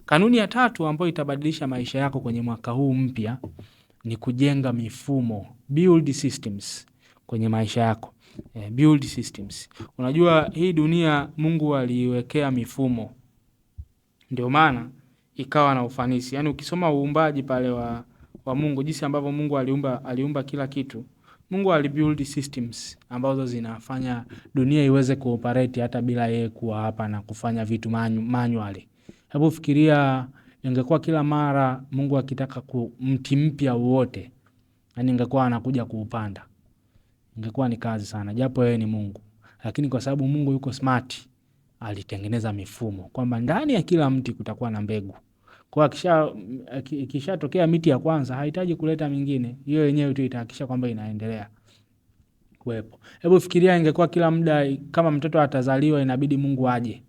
Kanuni ya tatu ambayo itabadilisha maisha yako kwenye mwaka huu mpya ni kujenga mifumo, build systems kwenye maisha yako. Build systems. Unajua hii dunia Mungu aliwekea mifumo. Ndio maana ikawa na ufanisi. Yaani ukisoma uumbaji pale wa Mungu, jinsi ambavyo Mungu aliumba kila kitu. Mungu alibuild systems ambazo zinafanya dunia iweze kuoperate hata bila yeye kuwa hapa na kufanya vitu manually. Hebu fikiria ingekuwa kila mara Mungu akitaka mti mpya wote, yani ingekuwa anakuja kuupanda. Ingekuwa ni kazi sana, japo yeye ni Mungu. Lakini kwa sababu Mungu yuko smart, alitengeneza mifumo kwamba ndani ya kila mti kutakuwa na mbegu. Kwa ikishatokea miti ya kwanza hahitaji kuleta mingine, hiyo yenyewe tu itahakikisha kwamba inaendelea kuwepo. Hebu fikiria ingekuwa kila muda kama mtoto atazaliwa inabidi Mungu aje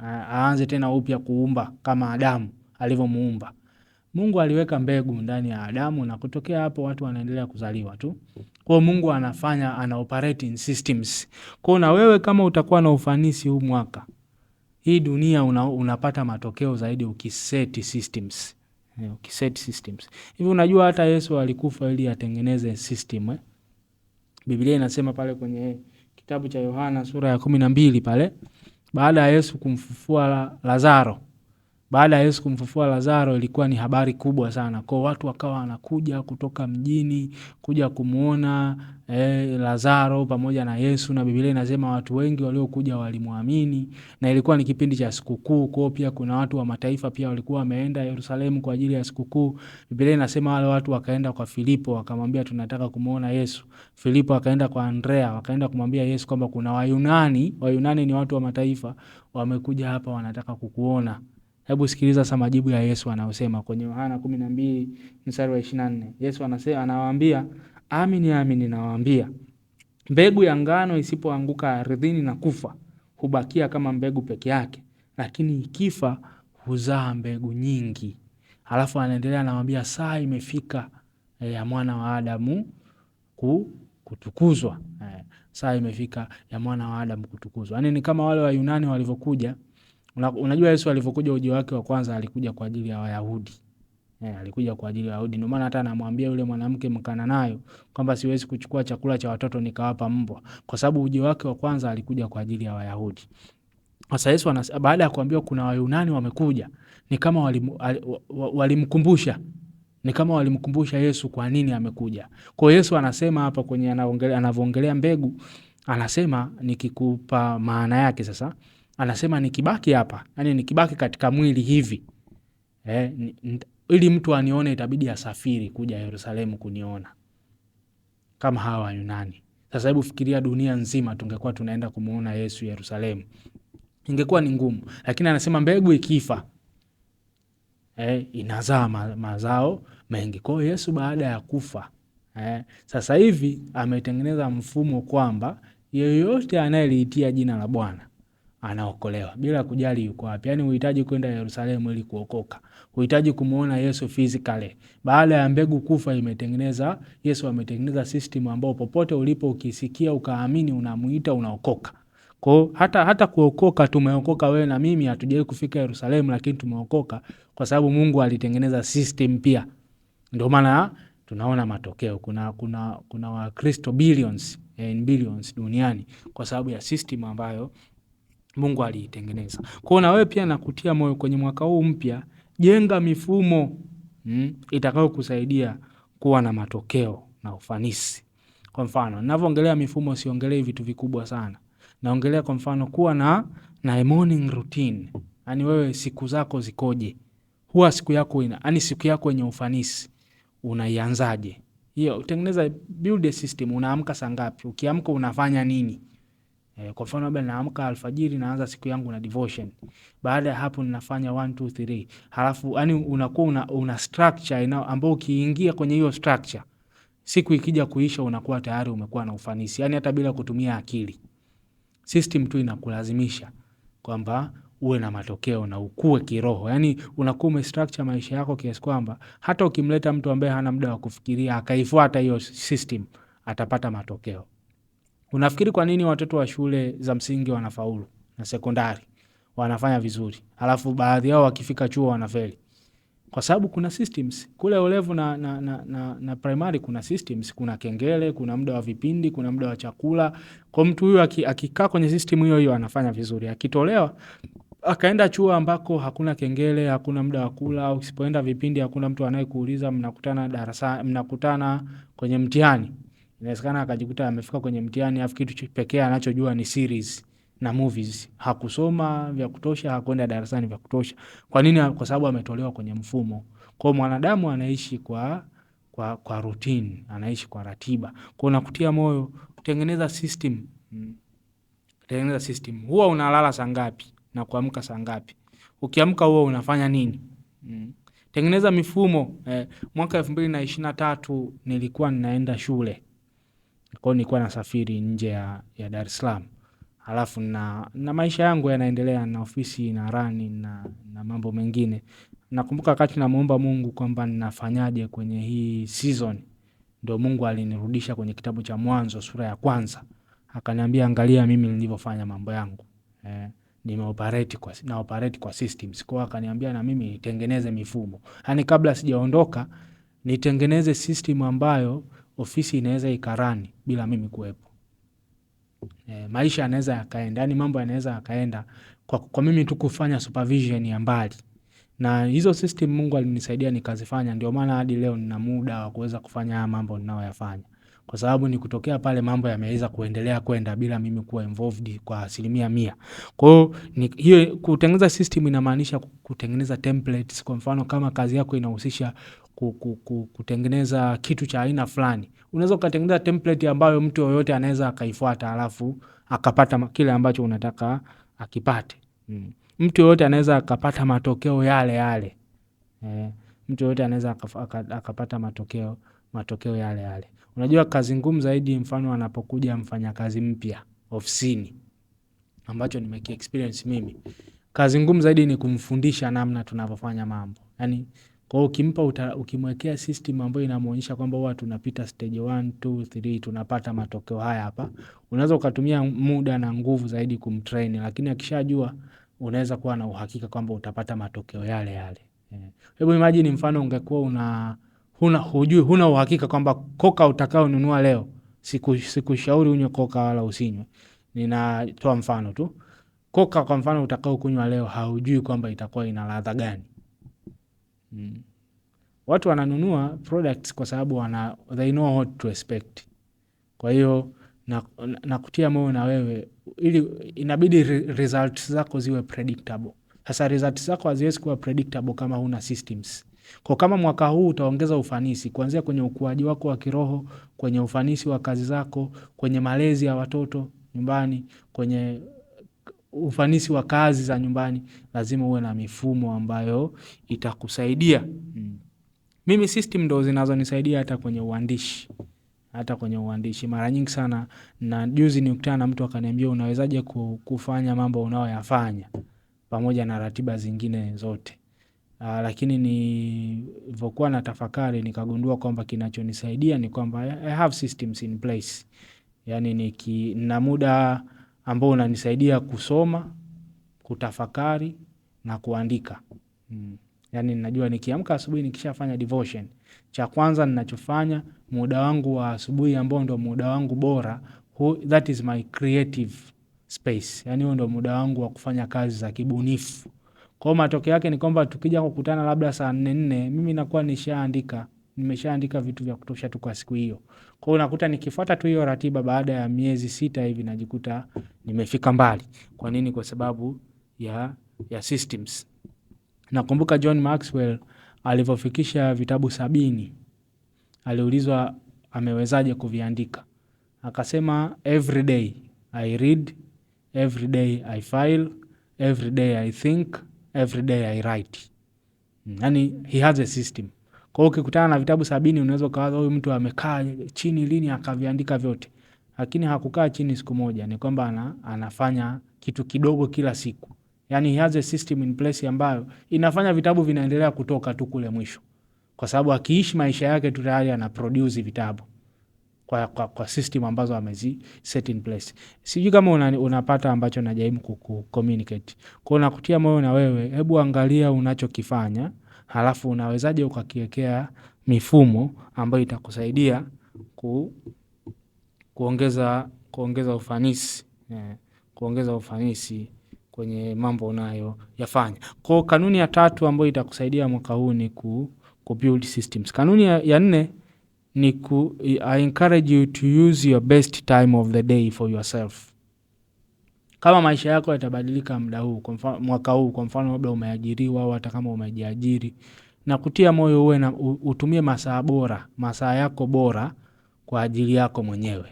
aanze tena upya kuumba kama Adamu alivyomuumba. Mungu aliweka mbegu ndani ya Adamu na kutokea hapo watu wanaendelea kuzaliwa tu. Kwa Mungu ana operating systems. Kwa na wewe kama utakuwa na ufanisi huu mwaka, hii dunia unapata matokeo zaidi ukiseti systems. Ukiseti systems. Hivi unajua hata Yesu alikufa ili atengeneze system. Biblia inasema pale kwenye kitabu cha Yohana sura ya 12 pale, baada ya Yesu kumfufua Lazaro. Baada ya Yesu kumfufua Lazaro ilikuwa ni habari kubwa sana. Kwa watu wakawa wanakuja kutoka mjini kuja kumuona Lazaro pamoja na Yesu, na Biblia inasema watu wengi waliokuja walimwamini, na ilikuwa ni kipindi cha sikukuu. Kwa pia kuna watu wa mataifa pia walikuwa wameenda Yerusalemu kwa ajili ya sikukuu. Biblia inasema wale watu wakaenda kwa Filipo wakamwambia tunataka kumuona Yesu. Filipo akaenda kwa Andrea wakaenda kumwambia Yesu kwamba kuna Wayunani ni watu wa mataifa wamekuja hapa wanataka kukuona. Hebu sikiliza sasa majibu ya Yesu anayosema kwenye Yohana 12 mstari wa 24. Yesu anawaambia, amini nawaambia, mbegu ya ngano isipoanguka ardhini na kufa, hubakia kama mbegu peke yake, lakini ikifa huzaa mbegu nyingi. Halafu anaendelea anawaambia saa imefika ya mwana wa Adamu kutukuzwa. Saa imefika ya mwana wa Adamu kutukuzwa. Yaani ni kama wale Wayunani walivyokuja. Unajua Yesu alivyokuja ujio wake wa kwanza alikuja kwa ajili ya Wayahudi. Alikuja kwa ajili ya Wayahudi. Ndio maana hata anamwambia yule mwanamke Mkanaanayo kwamba siwezi kuchukua chakula cha watoto nikawapa mbwa, kwa sababu ujio wake wa kwanza alikuja kwa ajili ya Wayahudi. Sasa Yesu baada ya kuambiwa kuna Wayunani wamekuja, ni kama walimkumbusha. Ni kama walimkumbusha Yesu kwa nini amekuja. Kwa Yesu anasema hapa kwenye anavyoongelea mbegu, anasema nikikupa maana yake sasa. Anasema nikibaki hapa, yani nikibaki katika mwili hivi, ili mtu anione itabidi asafiri kuja Yerusalemu kuniona kama hawa Wayunani. Sasa hebu fikiria dunia nzima tungekuwa tunaenda kumuona Yesu Yerusalemu. Ingekuwa ni ngumu, lakini anasema mbegu ikifa inazaa mazao mengi. Kwa hiyo Yesu baada ya kufa sasa hivi ametengeneza mfumo kwamba yeyote anayeliitia jina la Bwana anaokolewa bila kujali yuko wapi. Yaani uhitaji kwenda Yerusalemu ili kuokoka. Uhitaji kumuona Yesu physically. Baada ya mbegu kufa Yesu ametengeneza system ambao popote ulipo ukisikia ukaamini unamuita unaokoka. Kwa hata kuokoka tumeokoka wewe na mimi, hatujai kufika Yerusalemu lakini tumeokoka kwa sababu Mungu alitengeneza system pia. Ndio maana tunaona matokeo. Kuna Wakristo billions duniani kwa sababu ya system ambayo Mungu aliitengeneza. Kwa na wewe pia nakutia moyo kwenye mwaka huu mpya, jenga mifumo itakao kusaidia kuwa na matokeo na ufanisi. Kwa mfano, ninavyoongelea mifumo siongelei vitu vikubwa sana. Naongelea kwa mfano kuwa na morning routine. Yaani wewe siku zako zikoje? Huwa siku yako siku yako yenye ufanisi unaianzaje? Hiyo tengeneza build a system. Unaamka saa ngapi? Ukiamka unafanya nini? Kwa mfano labda naamka alfajiri naanza siku yangu na devotion. Baada ya hapo ninafanya 1 2 3. Halafu unakuwa una structure ambayo ukiingia kwenye hiyo structure, siku ikija kuisha unakuwa tayari umekuwa na ufanisi. Yaani hata bila kutumia akili. System tu inakulazimisha kwamba uwe na matokeo na ukue kiroho. Yaani unakuwa umestructure maisha yako kiasi kwamba hata ukimleta mtu ambaye hana muda wa kufikiria akaifuata hiyo system atapata matokeo. Unafikiri kwa nini watoto wa shule za msingi wanafaulu na sekondari? wanafanya vizuri. Alafu baadhi yao wakifika chuo wanafeli. Kwa sababu kuna systems. Kule O-level na primary kuna systems, kuna kengele, kuna muda wa vipindi, kuna muda wa chakula. Kwa mtu huyu akikaa kwenye system hiyo hiyo anafanya vizuri. Akitolewa akaenda chuo ambako hakuna kengele, hakuna muda wa kula, au usipoenda vipindi hakuna mtu anayekuuliza, mnakutana darasa, mnakutana kwenye mtihani. Inawezekana akajikuta amefika kwenye mtihani afu kitu pekee anachojua ni series na movies. Hakusoma vya kutosha, hakwenda darasani vya kutosha. Kwa nini? Kwa sababu ametolewa kwenye mfumo. Kwa mwanadamu anaishi kwa routine, anaishi kwa ratiba. Kwa nakutia moyo, tengeneza system. Tengeneza system. Huwa unalala saa ngapi na kuamka saa ngapi? Ukiamka huwa unafanya nini? Tengeneza mifumo. Mwaka 2023 nilikuwa ninaenda shule. Kwa nilikuwa nasafiri nje ya Dar es Salaam. Alafu na maisha yangu yanaendelea, na ofisi na rani na mambo mengine. Nakumbuka wakati namuomba Mungu kwamba ninafanyaje kwenye hii season, ndio Mungu alinirudisha kwenye kitabu cha Mwanzo sura ya 1. Akaniambia angalia mimi nilivyofanya mambo yangu. Operate kwa systems. Kwa akaniambia na mimi nitengeneze mifumo. Yaani kabla sijaondoka nitengeneze system ambayo ofisi inaweza ikarani bila mimi kuwepo. Maisha yanaweza yakaenda, yani mambo yanaweza yakaenda kwa mimi tu kufanya supervision ya mbali. Na hizo system Mungu alinisaidia nikazifanya, ndio maana hadi leo nina muda wa kuweza kufanya mambo ninayoyafanya. Kwa sababu ni kutokea pale mambo yameweza kuendelea kwenda bila mimi kuwa involved kwa 100%. Kwa hiyo kutengeneza system inamaanisha kutengeneza templates. Kwa mfano kama kazi yako inahusisha kutengeneza kitu cha aina fulani, unaweza kutengeneza template ambayo mtu yoyote anaweza akaifuata alafu akapata kile ambacho unataka akipate. Mtu yoyote anaweza akapata matokeo yale yale. Mtu yoyote anaweza akapata matokeo yale yale. Unajua kazi ngumu zaidi mfano anapokuja mfanyakazi mpya ofisini, ambacho nimeki experience mimi. Kazi ngumu zaidi ni kumfundisha namna tunavyofanya mambo. Yaani kwa ukimwekea system ambayo inamuonyesha kwamba huwa tunapita stage 1, 2, 3 tunapata matokeo haya hapa, unaweza ukatumia muda na nguvu zaidi kumtrain, lakini akishajua unaweza kuwa na uhakika kwamba utapata matokeo yale yale. Hebu imagine mfano ungekuwa huna uhakika kwamba koka utakao nunua leo, sikushauri unywe koka wala usinywe. Ninatoa mfano tu. Koka kwa mfano utakao kunywa leo haujui kwamba itakuwa ina ladha gani. Watu wananunua products kwa sababu they know what to expect. Kwa hiyo nakutia moyo na wewe, ili inabidi results zako ziwe predictable. Sasa results zako haziwezi kuwa predictable kama huna systems. Kwa kama mwaka huu utaongeza ufanisi kuanzia kwenye ukuaji wako wa kiroho, kwenye ufanisi wa kazi zako, kwenye malezi ya watoto nyumbani, kwenye ufanisi wa kazi za nyumbani, lazima uwe na mifumo ambayo itakusaidia. Mimi system ndo zinazonisaidia hata kwenye uandishi. Mara nyingi sana, na juzi nilikutana na mtu akaniambia unawezaje kufanya mambo unayoyafanya pamoja na ratiba zingine zote. Lakini nilivyokuwa na tafakari nikagundua kwamba kinachonisaidia ni kwamba I have systems in place. Yaani nina muda ambao unanisaidia kusoma, kutafakari na kuandika. Yaani ninajua nikiamka asubuhi nikishafanya devotion, cha kwanza ninachofanya muda wangu wa asubuhi ambao ndio muda wangu bora, that is my creative space. Yaani huo ndio muda wangu wa kufanya kazi za kibunifu. Kwa matokeo yake ni kwamba tukija kukutana labda saa 4 mimi nakuwa nimeshaandika vitu vya kutosha tu kwa siku hiyo. Kwa hiyo unakuta nikifuata tu hiyo ratiba, baada ya miezi 6 hivi najikuta nimefika mbali. Kwa nini? Kwa sababu ya systems. Nakumbuka John Maxwell alivyofikisha vitabu 70, aliulizwa amewezaje kuviandika. Akasema every day I read, every day I file, every day I think, every day I write. Yaani he has a system. Kwa hiyo ukikutana na vitabu 70 unaweza kawaza huyu mtu amekaa chini lini akaviandika vyote. Lakini hakukaa chini siku moja, ni kwamba anafanya kitu kidogo kila siku. Yaani he has a system in place ambayo inafanya vitabu vinaendelea kutoka tu kule mwisho. Kwa sababu akiishi maisha yake tu tayari ana produce vitabu. kwa system ambazo amezi set in place. Sijui kama unapata ambacho najaribu kucommunicate. Kwa nakutia moyo na wewe, hebu angalia unachokifanya, halafu unawezaje ukakiwekea mifumo ambayo itakusaidia kuongeza ufanisi, kuongeza ufanisi kwenye mambo unayoyafanya. Kwa kanuni ya 3 ambayo itakusaidia mwaka huu ni ku build systems. Kanuni ya 4 ni I encourage you to use your best time of the day for yourself. Kama maisha yako yatabadilika muda huu, mwaka huu, kwa mfano labda umeajiriwa au hata kama umejiajiri, na kutia moyo uwe na utumie masaa yako bora kwa ajili yako mwenyewe.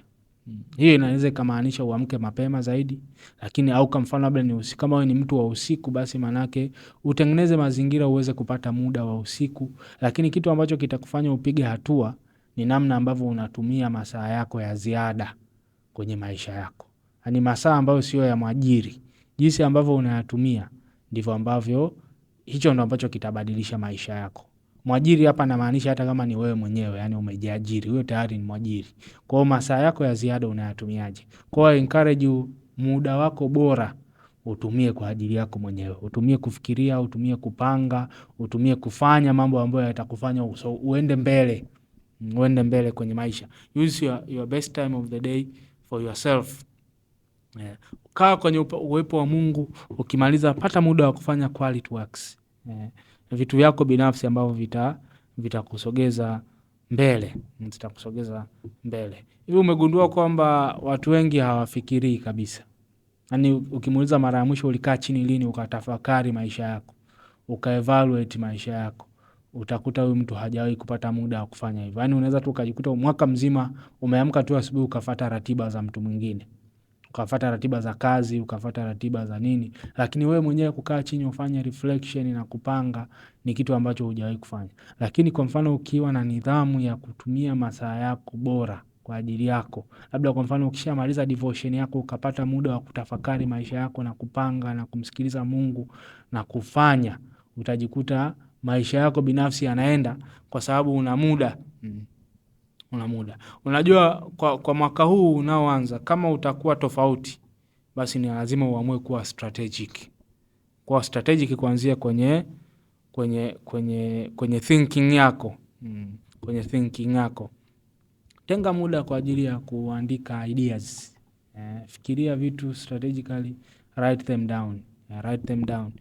Hiyo inaweza kumaanisha uamke mapema zaidi, lakini au kwa mfano labda ni usiku, kama wewe ni mtu wa usiku, basi manake utengeneze mazingira uweze kupata muda wa usiku. Lakini kitu ambacho kitakufanya upige hatua ni namna ambavyo unatumia masaa yako ya ziada kwenye maisha yako. Yaani masaa ambayo sio ya mwajiri. Jinsi ambavyo unayatumia ndivyo ambavyo hicho ndo ambacho kitabadilisha maisha yako. Mwajiri hapa namaanisha hata kama ni wewe mwenyewe, yani umejiajiri, wewe tayari ni mwajiri. Kwa hiyo masaa yako ya ziada unayatumiaje? Kwa hiyo encourage muda wako bora utumie kwa ajili yako mwenyewe. Utumie kufikiria, utumie kupanga, utumie kufanya mambo ambayo yatakufanya uende mbele. Uende mbele kwenye maisha. Use your best time of the day for yourself. Kaa kwenye uwepo wa Mungu, ukimaliza pata muda wa kufanya quality works. Vitu vyako binafsi ambavyo vitakusogeza mbele, zitakusogeza mbele. Hivi umegundua kwamba watu wengi hawafikirii kabisa. Yaani ukimuuliza mara ya mwisho ulikaa chini lini ukatafakari maisha yako, ukaevaluate maisha yako, utakuta huyu mtu hajawahi kupata muda wa kufanya hivyo. Yaani unaweza tu ukajikuta mwaka mzima umeamka tu asubuhi ukafuata ratiba za mtu mwingine. Ukafuata ratiba za kazi, ukafuata ratiba za nini, lakini wewe mwenyewe kukaa chini ufanye reflection na kupanga ni kitu ambacho hujawahi kufanya. Lakini kwa mfano ukiwa na nidhamu ya kutumia masaa yako bora kwa ajili yako, labda kwa mfano ukishamaliza devotion yako ukapata muda wa kutafakari maisha yako na kupanga na kumsikiliza Mungu na kufanya, utajikuta maisha yako binafsi yanaenda kwa sababu una muda. Una muda. Unajua kwa mwaka huu unaoanza, kama utakuwa tofauti, basi ni lazima uamue kuwa strategic. Kuwa strategic kuanzia kwenye thinking yako. Kwenye thinking yako. Tenga muda kwa ajili ya kuandika ideas. Fikiria vitu strategically, write them down. Write them down.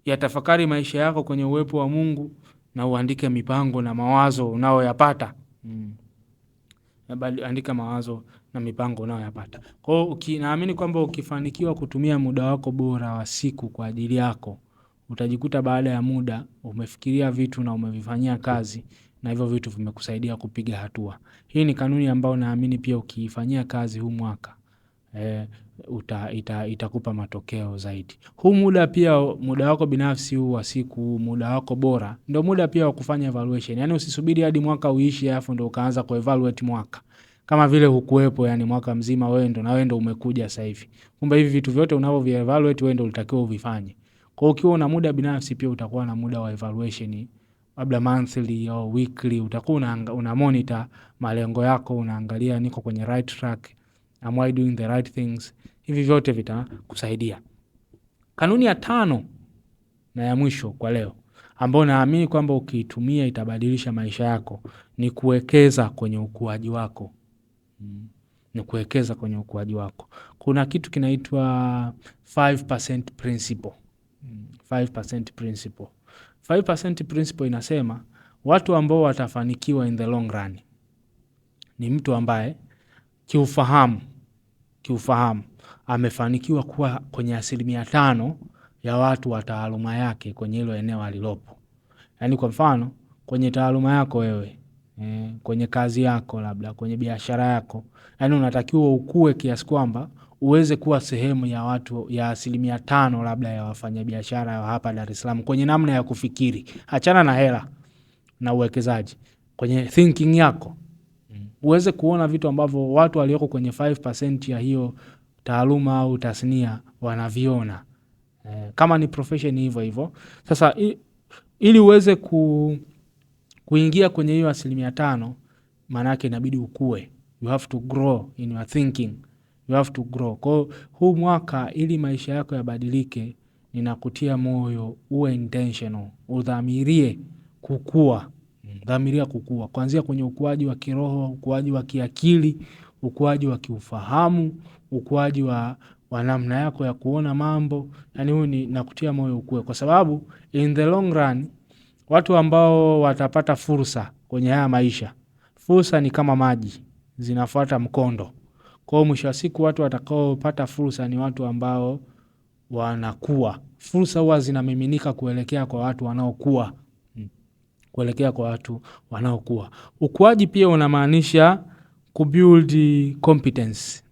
Yatafakari maisha yako kwenye uwepo wa Mungu na uandike mipango na mawazo unayoyapata. Andika mawazo na mipango unayoyapata. Kwa hiyo naamini kwamba ukifanikiwa kutumia muda wako bora wa siku kwa ajili yako, utajikuta baada ya muda umefikiria vitu na umevifanyia kazi na hivyo vitu vimekusaidia kupiga hatua. Hii ni kanuni ambayo naamini pia ukiifanyia kazi huu mwaka itakupa matokeo zaidi. Huu muda wako binafsi huu wa siku, muda wako bora, ndio muda pia wa kufanya evaluation. Yaani usisubiri hadi mwaka uishi alafu ndio ukaanza kuevaluate mwaka. Kama vile hukuepo, yani mwaka mzima wewe ndio umekuja sasa hivi. Kumbe hivi vitu vyote unavyoevaluate wewe ndio ulitakiwa uvifanye. Kwa hiyo ukiwa una muda binafsi pia utakuwa na muda wa evaluation, labda monthly au weekly, utakuwa una monitor malengo yako, unaangalia niko kwenye right track, am I doing the right things. Hivi vyote vitakusaidia. Kanuni ya 5 na ya mwisho kwa leo, ambayo naamini kwamba ukiitumia itabadilisha maisha yako, ni kuwekeza kwenye ukuaji wako. Ni kuwekeza kwenye ukuaji wako. Kuna kitu kinaitwa 5% principle. 5% principle. 5% principle inasema watu ambao watafanikiwa in the long run ni mtu ambaye kiufahamu amefanikiwa kuwa kwenye 5% ya watu wa taaluma yake kwenye hilo eneo alilopo. Yaani kwa mfano kwenye taaluma yako wewe, kwenye kazi yako, labda kwenye biashara yako, yaani unatakiwa ukue kiasi kwamba uweze kuwa sehemu ya watu ya 5% labda ya wafanyabiashara wa hapa Dar es Salaam kwenye namna ya kufikiri. Achana na hela na uwekezaji. Kwenye thinking yako uweze kuona vitu ambavyo watu walioko kwenye 5% ya hiyo taaluma au tasnia wanaviona. Kama ni profession hivyo. Sasa ili uweze kuingia kwenye hiyo 5%, maana yake inabidi ukue. You have to grow in your thinking. You have to grow. Kwa huu mwaka ili maisha yako yabadilike, ninakutia moyo uwe intentional. Udhamirie kukua. Dhamiria kukua. Kuanzia kwenye ukuaji wa kiroho, ukuaji wa kiakili, ukuaji wa kiufahamu, ukuaji wa namna yako ya kuona mambo. Yani huu ni nakutia moyo ukue. Kwa sababu in the long run, watu ambao watapata fursa kwenye haya maisha, fursa ni kama maji, zinafuata mkondo. Kwa mwisho wa siku watu watakaopata fursa ni watu ambao wanakuwa. Fursa huwa zinamiminika kuelekea kwa watu wanaokua. Kuelekea kwa watu wanaokua. Ukuaji pia unamaanisha kubuild competence.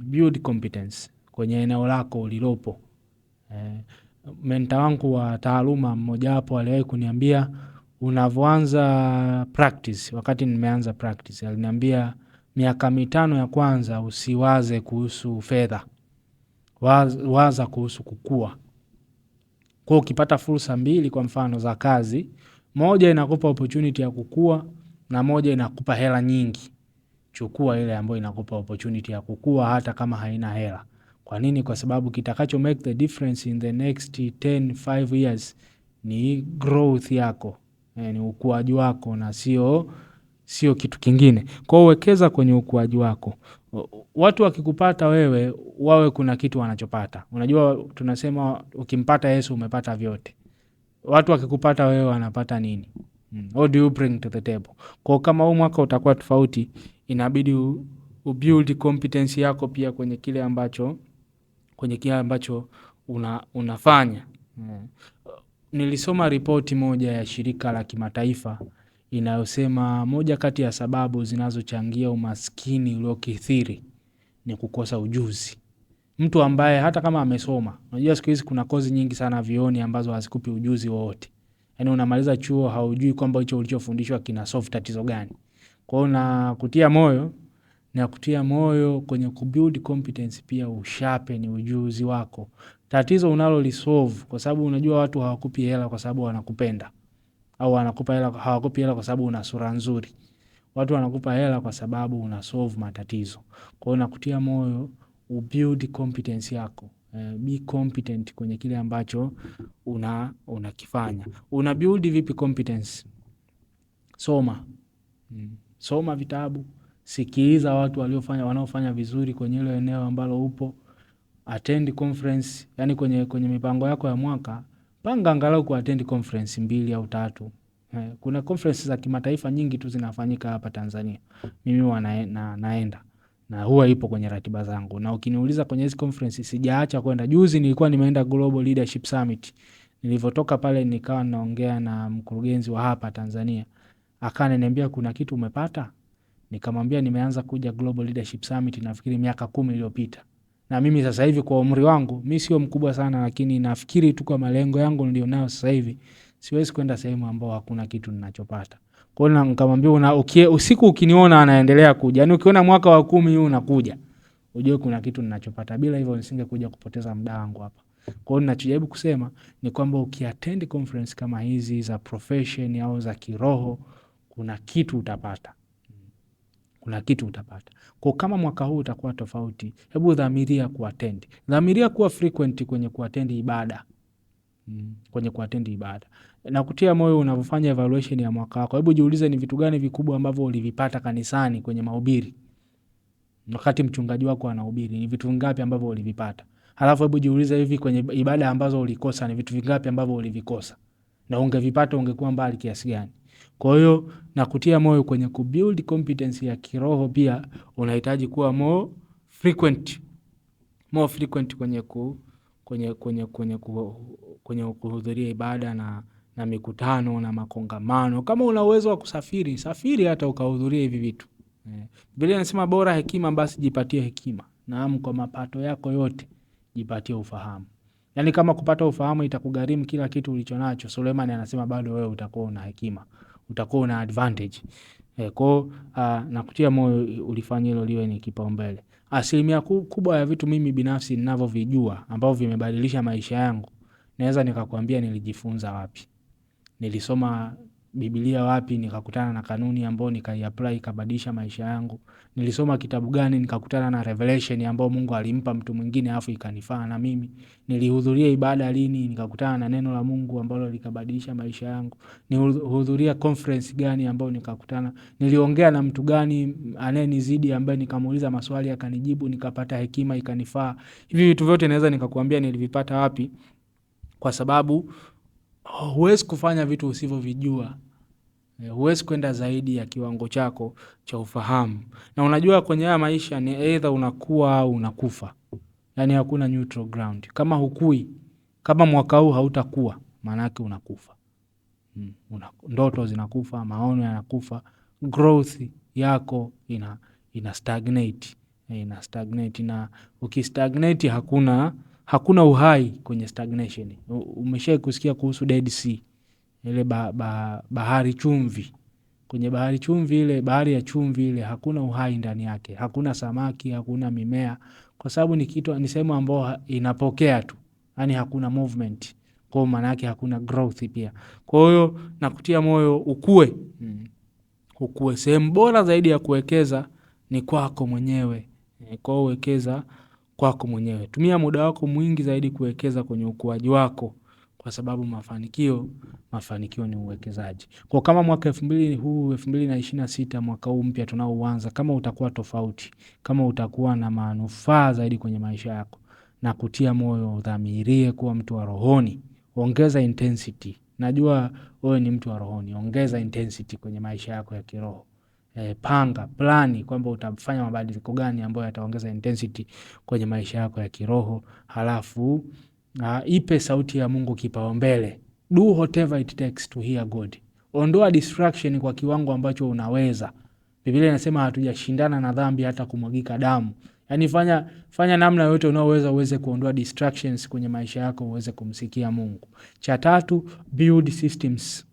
Build competence kwenye eneo lako ulilopo. Mentor wangu wa taaluma mmoja wapo aliwahi kuniambia unavyoanza practice. Wakati nimeanza practice aliniambia miaka 5 ya kwanza usiwaze kuhusu fedha, waza kuhusu kukua. Kwa ukipata fursa 2 kwa mfano za kazi, moja inakupa opportunity ya kukua na moja inakupa hela nyingi, chukua ile ambayo inakupa opportunity ya kukua hata kama haina hela. Kwa nini? Kwa sababu kitakacho make the difference in the next 5 years ni growth yako, ni ukuaji wako na sio kitu kingine. Kwa uwekeza kwenye ukuaji wako. Watu wakikupata wewe, wawe kuna kitu wanachopata. Unajua tunasema ukimpata Yesu umepata vyote. Watu wakikupata wewe wanapata nini? What do you bring to the table? Kwa kama huu mwaka utakuwa tofauti, inabidi ubuild competence yako pia kwenye kile ambacho unafanya. Nilisoma ripoti moja ya shirika la kimataifa inayosema moja kati ya sababu zinazochangia umaskini uliokithiri ni kukosa ujuzi. Mtu ambaye hata kama amesoma, unajua siku hizi kuna kozi nyingi sana vioni ambazo hazikupi ujuzi wowote. Yaani unamaliza chuo haujui kwamba hicho ulichofundishwa kina solve tatizo gani. Kwa hiyo nakutia moyo kwenye kubuild competence pia ushape ni ujuzi wako. Tatizo unalolisolve kwa sababu unajua watu hawakupi hela kwa sababu wanakupenda. Au hawakupi hela kwa sababu una sura nzuri. Watu wanakupa hela kwa sababu una solve matatizo. Kwa hiyo nakutia moyo ubuild competence yako. Be competent kwenye kile ambacho unakifanya. Una build vipi competence? Soma vitabu, sikiliza watu wanaofanya vizuri kwenye ile eneo ambalo upo, attend conference, yani kwenye mipango yako ya mwaka, panga angalau kuattend conference 2 au 3. Kuna conference za kimataifa nyingi tu zinafanyika hapa Tanzania. Mimi naenda. Na huwa ipo kwenye ratiba zangu. Na ukiniuliza kwenye hizo conference sijaacha kwenda. Juzi nilikuwa nimeenda Global Leadership Summit. Nilivyotoka pale nikawa naongea na mkurugenzi wa hapa Tanzania. Akaniambia kuna kitu umepata? Nikamwambia nimeanza kuja Global Leadership Summit nafikiri miaka 10 iliyopita. Na mimi sasa hivi kwa umri wangu, mimi sio mkubwa sana lakini nafikiri tu kwa malengo yangu ndio nayo sasa hivi, siwezi kwenda sehemu ambao hakuna kitu ninachopata. Kwa hiyo nikamwambia usiku ukiniona anaendelea kuja, yani ukiona mwaka wa 10 huu unakuja, ujue kuna kitu ninachopata. Bila hivyo nisingekuja kupoteza muda wangu hapa. Kwa hiyo ninachojaribu kusema ni kwamba ukiattend conference kama hizi za profession au za kiroho, kuna kitu utapata. Kwa kama mwaka huu utakuwa tofauti, hebu dhamiria kuattend. Dhamiria kuwa frequent kwenye kuattend ibada. Na kutia moyo unapofanya evaluation ya mwaka wako. Hebu jiulize ni vitu gani vikubwa ambavyo ulivipata kanisani kwenye mahubiri. Wakati mchungaji wako anahubiri, ni vitu vingapi ambavyo ulivipata? Halafu hebu jiulize hivi kwenye ibada ambazo ulikosa ni vitu vingapi ambavyo ulivikosa? Na ungevipata ungekuwa mbali kiasi gani? Kwa hiyo na kutia moyo kwenye kubuild competence ya kiroho pia unahitaji kuwa more frequent kwenye kuhudhuria ibada na mikutano na makongamano. Kama una uwezo wa kusafiri, safiri hata ukahudhuria hivi vitu. Biblia inasema bora hekima basi jipatie hekima. Naam, kwa mapato yako yote jipatie ufahamu. Yaani kama kupata ufahamu itakugharimu kila kitu ulichonacho, Suleiman anasema bado wewe utakuwa una hekima, utakuwa una advantage. Na kutia moyo ulifanya hilo liwe ni kipaumbele. Asilimia kubwa ya vitu mimi binafsi ninavyovijua ambavyo vimebadilisha maisha yangu, naweza nikakwambia nilijifunza wapi. Nilisoma Biblia wapi nikakutana na kanuni ambayo nikaiapply ikabadilisha maisha yangu. Nilisoma kitabu gani nikakutana na revelation ambayo Mungu alimpa mtu mwingine afu ikanifaa na mimi. Nilihudhuria ibada lini nikakutana na neno la Mungu ambalo likabadilisha maisha yangu. Nilihudhuria conference gani ambayo nikakutana. Niliongea na mtu gani anayenizidi ambaye nikamuuliza maswali akanijibu nikapata hekima ikanifaa. Hivi vitu vyote naweza nikakuambia nilivipata wapi, kwa sababu huwezi kufanya vitu usivyovijua. Huwezi kwenda zaidi ya kiwango chako cha ufahamu. Na unajua kwenye haya maisha ni either unakuwa au unakufa. Yaani hakuna neutral ground. Kama hukui, kama mwaka huu hautakuwa, maana yake unakufa. Ndoto zinakufa, maono yanakufa, growth yako ina stagnate. Ina stagnate, na ukistagnate hakuna uhai kwenye stagnation. Umeshawahi kusikia kuhusu Dead Sea? Ile bahari chumvi. Kwenye bahari chumvi ile, bahari ya chumvi ile, hakuna uhai ndani yake. Hakuna samaki, hakuna mimea, kwa sababu ni sehemu ambayo inapokea tu. Yaani hakuna movement. Kwa maana yake hakuna growth pia. Kwa hiyo nakutia moyo ukue. Ukue. Sehemu bora zaidi ya kuwekeza ni kwako mwenyewe. Kwa hiyo wekeza kwako mwenyewe. Tumia muda wako mwingi zaidi kuwekeza kwenye ukuaji wako, kwa sababu mafanikio ni uwekezaji. Kwa kama mwaka 2026 mwaka huu mpya tunaoanza, kama utakuwa tofauti, kama utakuwa na manufaa zaidi kwenye maisha yako, na kutia moyo udhamirie kuwa mtu wa rohoni. Ongeza intensity. Najua wewe ni mtu wa rohoni. Ongeza intensity kwenye maisha yako ya kiroho. Panga, plani kwamba utafanya mabadiliko gani ambayo yataongeza intensity kwenye maisha yako ya kiroho. Halafu ipe sauti ya Mungu kipaumbele. Do whatever it takes to hear God. Ondoa distraction kwa kiwango ambacho unaweza. Biblia inasema hatujashindana na dhambi hata kumwagika damu. Yaani fanya namna yote unaoweza uweze kuondoa distractions kwenye maisha yako uweze kumsikia Mungu. Cha 3, build systems.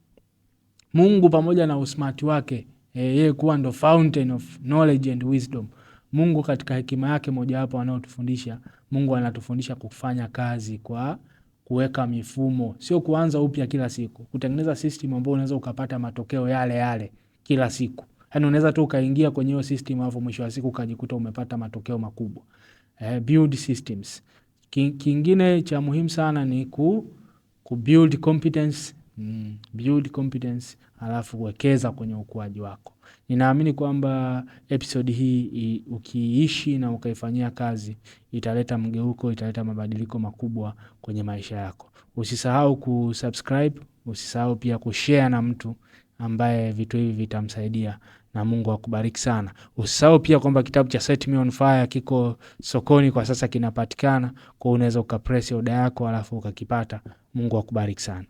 Mungu pamoja na usmart wake, yeye kuwa ndo fountain of knowledge and wisdom. Mungu katika hekima yake mojawapo anayotufundisha, Mungu anatufundisha kufanya kazi kwa kuweka mifumo, sio kuanza upya kila siku. Kutengeneza system ambayo unaweza ukapata matokeo yale yale kila siku. Yaani unaweza tu ukaingia kwenye hiyo system hapo mwisho wa siku ukajikuta umepata matokeo makubwa. Build systems. Kingine cha muhimu sana ni build competence. Build competence, alafu wekeza kwenye ukuaji wako. Ninaamini kwamba episode hii ukiishi na ukaifanyia kazi italeta mgeuko, italeta mabadiliko makubwa kwenye maisha yako. Usisahau kusubscribe, usisahau pia kushare na mtu ambaye vitu hivi vitamsaidia, na Mungu akubariki sana. Usisahau pia kwamba kitabu cha Set Me on Fire kiko sokoni kwa sasa, kinapatikana. Kwa unaweza ukapress order yako alafu ukakipata. Mungu akubariki sana.